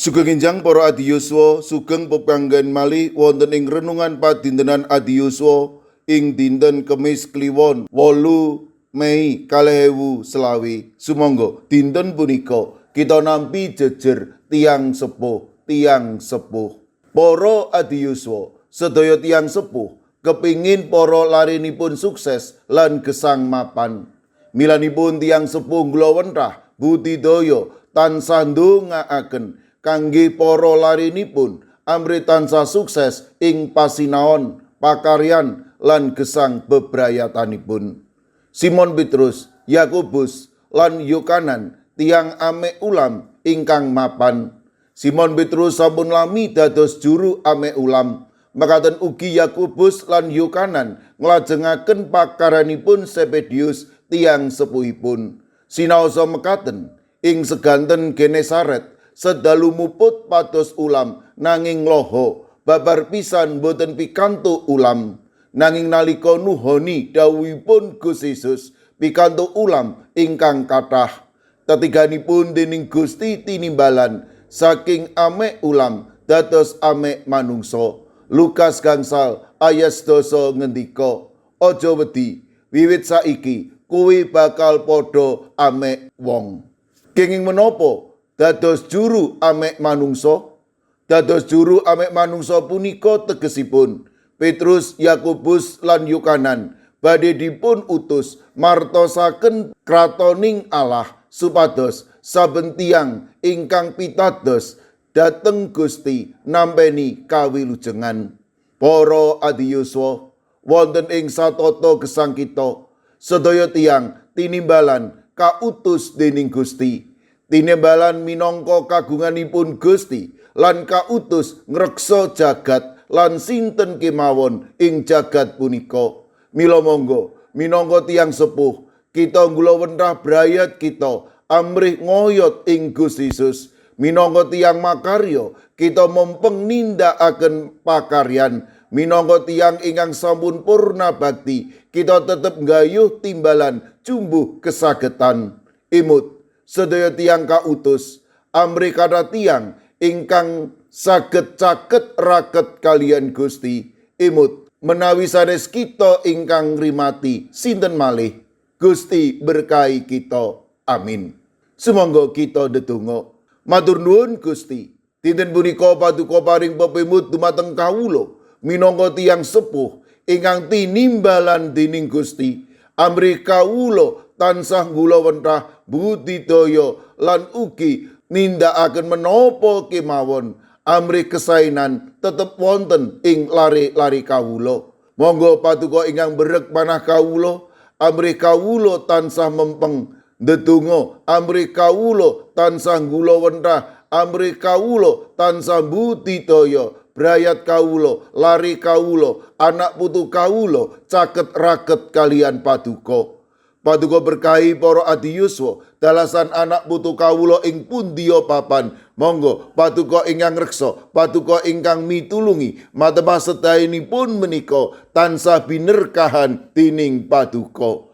Sugeng enjang para adiyuswa, sugeng pepanggen malih wonten ing renungan padintenan adiyuswa ing dinten Kemis Kliwon 8 Mei 2020. Sumangga dinten punika kita nampi jejer tiang sepuh. Para adiyuswa, sedaya tiang sepuh kepingin para larinipun sukses lan gesang mapan. Milanipun tiang sepuh glawentah budidaya tansah ndongaaken kangge para larinipun amrih tansah sukses ing pasinaon, pakaryan lan gesang bebrayatanipun. Simon Petrus, Yakobus lan Yohanan tiang ame ulam ingkang mapan. Simon Petrus sampun lami dados juru ame ulam. Makaten ugi Yakobus lan Yohanan nglajengaken pakaranipun Zebedius tiang sepuhipun. Sinaosa mekaten ing seganten Genesaret sedalu muput pados ulam nanging loho babar pisan boten pikantuk ulam. Nanging nalika nuhoni dawuhipun Gusti Yesus pikantuk ulam ingkang kathah. Tetiganipun dening Gusti tinimbalan saking ame ulam dados ame manungsa. Lukas gangsal ayat 10 ngendika, "Aja wedi, wiwit saiki kuwi bakal padha ame wong." Kenging menapa dados juru ame manungsa? Dados juru ame manungsa punika tegesipun Petrus, Yakobus lan Yohanan badhe dipun utus martosaken kratoning Allah supados saben tiyang ingkang pitados dateng Gusti nampeni kawilujengan. Para adiyuswa, wonten ing satata gesang kita sedaya tiyang tinimbalan kautus dening Gusti. Tinimbalan minangka kagunganipun Gusti lan kautus ngreksa jagat lan sinten kemawon ing jagat punika. Mila monggo minangka tiyang sepuh kita nggulawentah brayat kita amrih ngoyot ing Gusti Yesus. Minangka tiyang makarya kita mumpeng nindakaken pakaryan. Minangka tiyang ingkang sampun purna bakti kita tetep nggayuh timbalan jumbuh kesagetan. Imut sedaya tiyang kautus amrih kathah tiyang ingkang saged caket raket kalian Gusti. Imut menawi sanes kita ingkang ngrimati sinten malih Gusti berkahi kita. Amin. Sumangga kita ndedonga. Matur nuwun Gusti, dinten punika paduka paring pepimut dumateng kawula minangka tiyang sepuh ingkang tinimbalan dening Gusti. Amrih kawula tansah nggulawentah budidaya lan ugi nindakaken menapa kemawon amrih kesainan tetep wonten ing lari-lari kawula. Monggo paduka ingkang berek panah kawula, amrih kawula tansah mempeng ndedonga, amrih kawula tansah nggulawentah, amrih kawula tansah budidaya, brayat kawula, lari kawula, anak putu kawula caket raket kalian paduka. Paduka berkahi para adiyuswa dalasan anak putu kawula ing pundiya papan. Monggo paduka ingkang ngreksa, paduka ingkang mitulungi matemah sedayanipun menika tansah binerkahan dening paduka.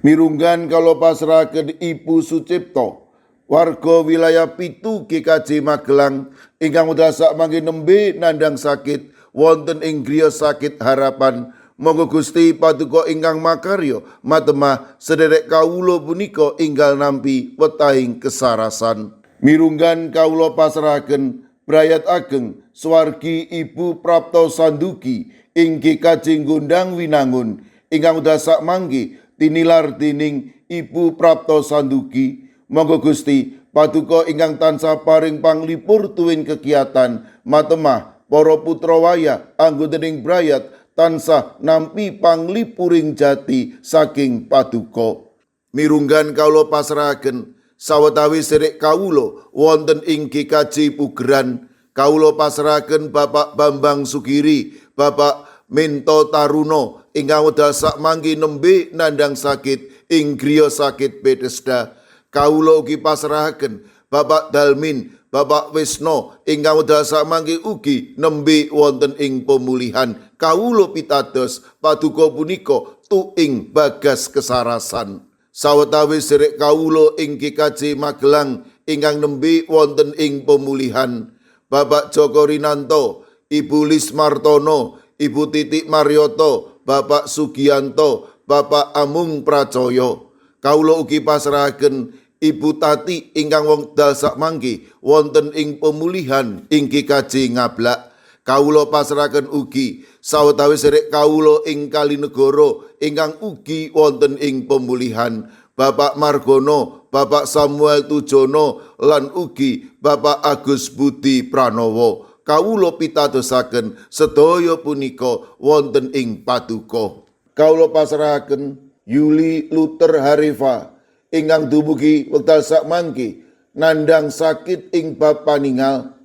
Mirunggan kalau pasrahaken Ibu Sucipto, warga wilayah 7 GKJ Magelang ingkang wedal sakmangke nembe nandhang sakit wonten ing griya sakit harapan. Monggo Gusti paduka ingkang makarya matemah sederek kawula punika inggal nampi wetahing kesarasan. Mirunggan kawula pasrahaken brayat ageng swargi Ibu Prapto Sanduki ing GKJ Gondang Winangun ingkang wedal sakmangke tinilar dening Ibu Prapto Sanduki. Monggo Gusti paduka ingkang tansah paring panglipur tuwin kegiatan matemah para putra wayah anggotaning brayat tansah nampi panglipuring jati saking paduka. Mirunggan kawula pasrahaken sawetawis sedherek kawula wonten ing GKJ Pugeran. Kawula pasrahaken Bapak Bambang Sugiri, Bapak Minto Taruno ingkang wedal sakmangke nembe nandhang sakit ing griya sakit Bethesda. Kawula ugi pasrahaken Bapak Dalmin, Bapak Wisno ingkang wedal sakmangke ugi nembe wonten ing pemulihan. Kawula pitados paduka punika tuing bagas kesarasan. Sawetawis sedherek kawula ing GKJ Magelang ingkang nembe wonten ing pemulihan. Bapak Joko Rinanto, Ibu Lis Martono, Ibu Titik Marioto, Bapak Sugianto, Bapak Amung Pracoyo. Kawula ugi pasrahaken Ibu Tati ingkang wekdal sakmangke wonten ing pemulihan inggih kaji ngablak. Kawula pasrahaken ugi sawetawis sedherek kawula ing Kalinegoro ingkang ugi wonten ing pemulihan. Bapak Margono, Bapak Samuel Tujono, lan ugi Bapak Agus Budi Pranowo. Kawula pitadosaken sedaya punika wonten ing paduka. Kawula pasrahaken Yuli Luther Harifa ingkang dumugi wekdal sakmangke nandhang sakit ing bab paningal.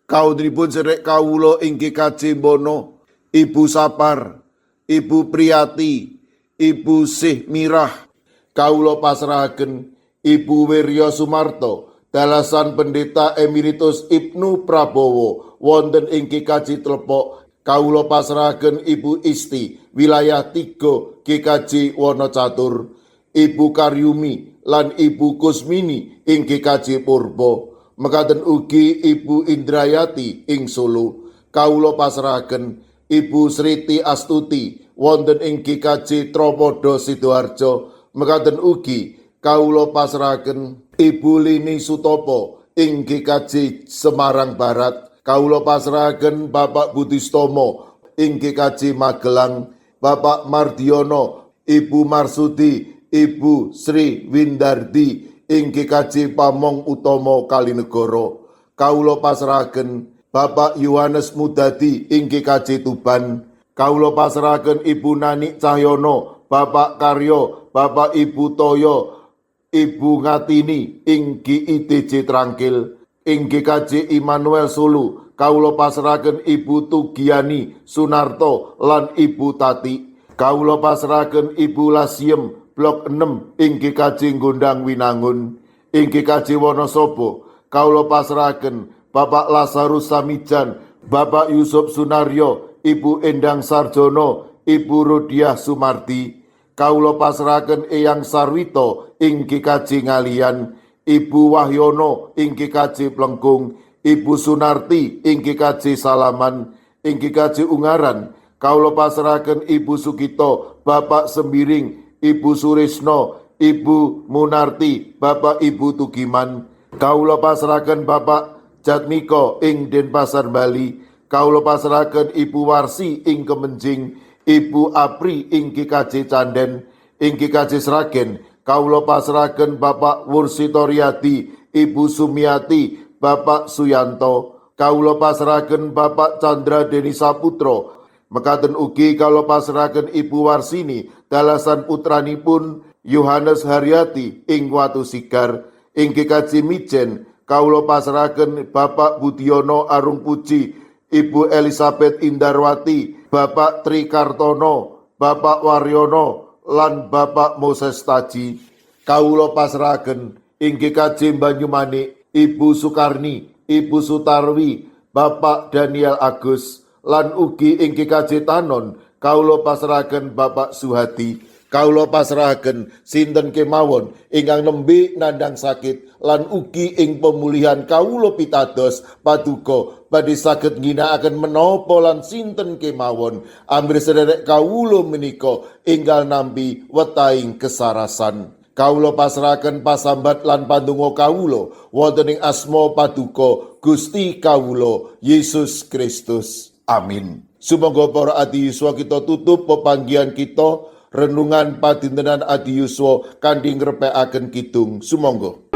Kawontenipun sedherek kawula inggih kajembono, Ibu Sapar, Ibu Priyati, Ibu Sih Mirah. Kawula pasrahaken Ibu Wirya Sumarto, dalasan Pendeta Emeritus Ibnu Prabowo wonten ing GKJ Tlepok. Kawula pasrahaken Ibu Isti, wilayah 3 GKJ Wonocatur, Ibu Karyumi lan Ibu Kusmini ing GKJ Purbo. Mekaten ugi Ibu Indrayati ing Solo. Kawula pasrahaken Ibu Sriti Astuti wonten ing GKJ Tropodo Sidoarjo. Mekaten ugi kawula pasrahaken Ibu Lini Sutopo ing GKJ Semarang Barat. Kawula pasrahaken Bapak Budistomo ing GKJ Magelang, Bapak Mardiono, Ibu Marsudi, Ibu Sri Windardi ing GKJ Pamong Utomo Kalinegoro. Kawula pasrahaken Bapak Yohanes Mudadi ing GKJ Tuban. Kawula pasrahaken Ibu Nani Cahyono, Bapak Karyo, Bapak Ibu Toyo, Ibu Ngatini ing GIDJ Trangkil. Ing GKJ Immanuel Sulu, kawula pasrahaken Ibu Tugiani Sunarto lan Ibu Tati. Kawula pasrahaken Ibu Lasiem Blok 6 ing GKJ Gondang Winangun. Ing GKJ Wonosobo, kawula pasrahaken Bapak Lazarus Samijan, Bapak Yusuf Sunaryo, Ibu Endang Sarjono, Ibu Rodiah Sumardi. Kawula pasrahaken Eyang Sarwito ing GKJ Ngalian, Ibu Wahyono ing GKJ Plengkung, Ibu Sunarti ing GKJ Salaman. Ing GKJ Ungaran, kawula pasrahaken Ibu Sugito, Bapak Sembiring, Ibu Surisno, Ibu Munarti, Bapak Ibu Tugiman. Kawula pasrahaken Bapak Jatmiko ing Denpasar Bali. Kawula pasrahaken Ibu Warsi ing Kemenjing, Ibu Apri ing GKJ Canden. Ing GKJ Sragen, kawula pasrahaken Bapak Wursitoryadi, Ibu Sumiati, Bapak Suyanto. Kawula pasrahaken Bapak Chandra Deni Saputro. Mekaten ugi kawula pasrahaken Ibu Warsini, dalasan putranipun Yohanes Haryati ing Watu Sigar. Ing GKJ Mijen, kawula pasrahaken Bapak Budiono Arung Puji, Ibu Elizabeth Indarwati, Bapak Tri Kartono, Bapak Waryono, lan Bapak Moses Taji. Kawula pasrahaken ing GKJ Banyumanik, Ibu Sukarni, Ibu Sutarwi, Bapak Daniel Agus, lan ugi ing GKJ Tanon, kawula pasrahaken Bapak Suhadi. Kawula pasrahaken sinten kemawon ingkang nembe nandhang sakit lan ugi ing pemulihan kawula pitados paduka badhe saged ngginakaken menapa lan sinten kemawon amrih sedherek kawula menika enggal nampi wetahing kesarasan. Kawula pasrahaken pasambat lan pandonga kawula wonten ing asma paduka Gusti kawula Yesus Kristus. Amin. Sumangga para adi yuswa kita tutup pepanggihan kita renungan padintenan adi yuswa kanthi ngrepekaken kidung. Sumangga.